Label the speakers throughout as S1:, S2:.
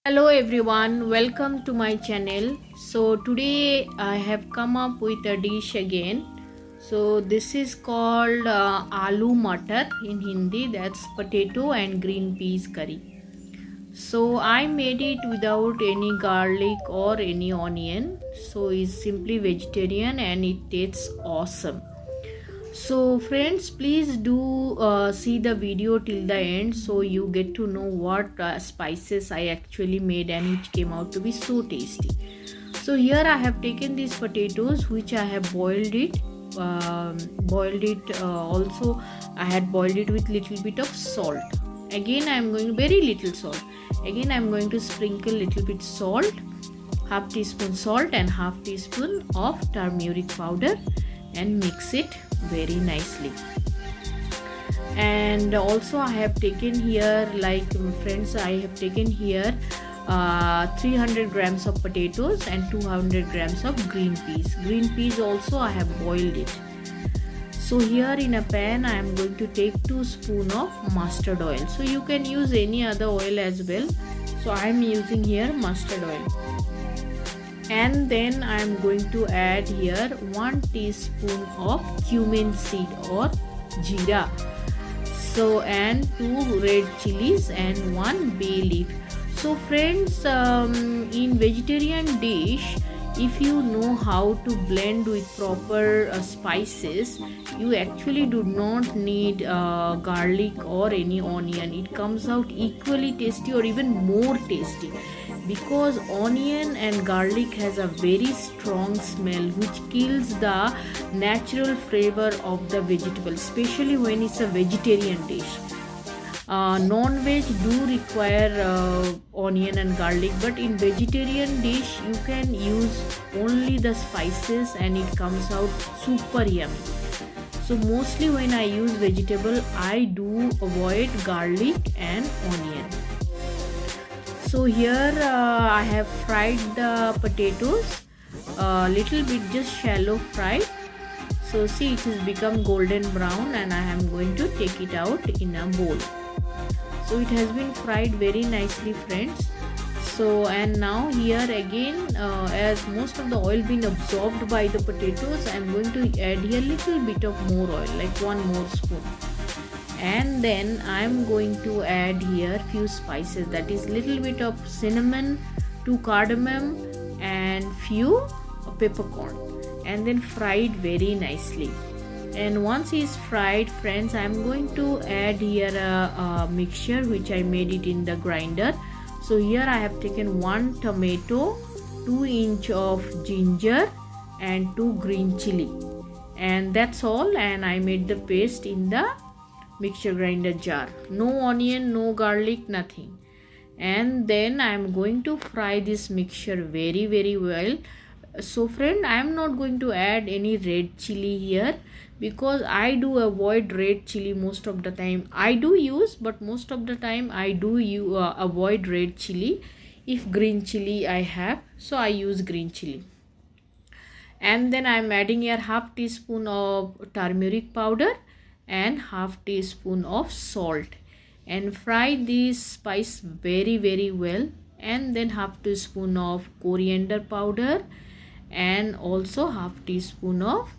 S1: Hello everyone, welcome to my channel. So today I have come up with a dish again. So this is called Aloo Matar in Hindi, that's potato and green peas curry. So I made it without any garlic or any onion. So it's simply vegetarian and it tastes awesome. So friends, please do see the video till the end so you get to know what spices I actually made and it came out to be so tasty. So here I have taken these potatoes which I have boiled it. Also I had boiled it with little bit of salt. Again I am going very little salt. Again I am going to sprinkle little bit salt, half teaspoon salt and half teaspoon of turmeric powder and mix it very nicely. And also I have taken here, friends, I have taken here 300 grams of potatoes and 200 grams of green peas also I have boiled it. So here in a pan I am going to take 2 spoons of mustard oil. So you can use any other oil as well. So I am using here mustard oil. And then I am going to add here 1 teaspoon of cumin seed or jeera. So and 2 red chilies and 1 bay leaf. So friends, in vegetarian dish, if you know how to blend with proper spices, you actually do not need garlic or any onion. It comes out equally tasty or even more tasty, because onion and garlic has a very strong smell which kills the natural flavor of the vegetable, especially when it's a vegetarian dish. Non-veg do require onion and garlic, but in vegetarian dish you can use only the spices and it comes out super yummy. So mostly when I use vegetable I do avoid garlic and onion. So here I have fried the potatoes a little bit, just shallow fried. So see, it has become golden brown and I am going to take it out in a bowl. So it has been fried very nicely, friends. So and now here again, as most of the oil been absorbed by the potatoes, I am going to add here little bit of more oil, like 1 more spoon. And then I am going to add here few spices, that is little bit of cinnamon, 2 cardamom and few peppercorn, and then fry it very nicely. And once it's fried, friends, I am going to add here a mixture which I made it in the grinder. So here I have taken 1 tomato, 2 inch of ginger and 2 green chili, and that's all. And I made the paste in the mixture grinder jar. No onion, no garlic, nothing. And then I am going to fry this mixture very well. So friend, I am not going to add any red chili here because I do avoid red chili most of the time. I do use, but most of the time I do avoid red chili. If green chili I have, so I use green chili. And then I am adding here half teaspoon of turmeric powder and half teaspoon of salt, and fry this spice very well. And then half teaspoon of coriander powder and also half teaspoon of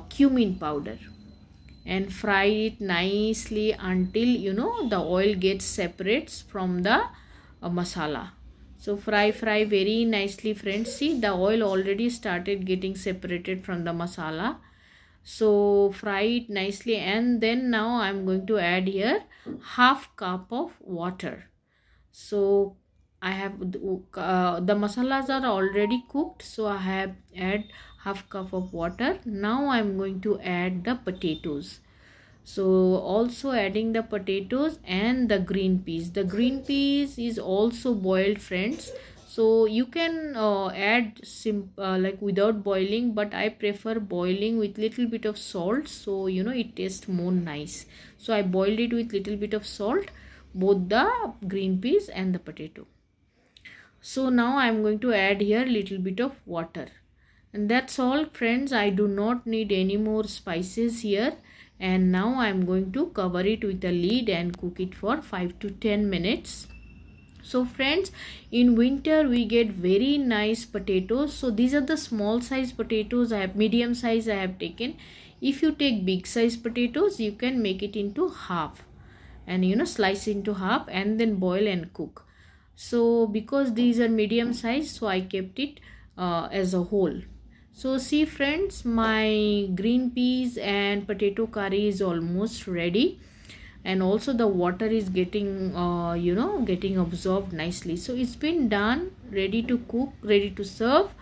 S1: cumin powder, and fry it nicely until the oil gets separates from the masala. So fry very nicely, friends. See, the oil already started getting separated from the masala. So fry it nicely, and then now I am going to add here half cup of water. So I have the masalas are already cooked, so I have add half cup of water. Now I am going to add the potatoes. So also adding the potatoes and the green peas. The green peas is also boiled, friends. So you can add like without boiling, but I prefer boiling with little bit of salt, so it tastes more nice. So I boiled it with little bit of salt, both the green peas and the potato. So now I am going to add here little bit of water, and that's all, friends. I do not need any more spices here. And now I am going to cover it with a lid and cook it for 5 to 10 minutes. So friends, in winter we get very nice potatoes. So these are the small size potatoes. I have medium size I have taken. If you take big size potatoes, you can make it into half, and slice into half and then boil and cook. So because these are medium size, so I kept it as a whole. So see friends, my green peas and potato curry is almost ready, and also the water is getting getting absorbed nicely. So it's been done, ready to cook, ready to serve.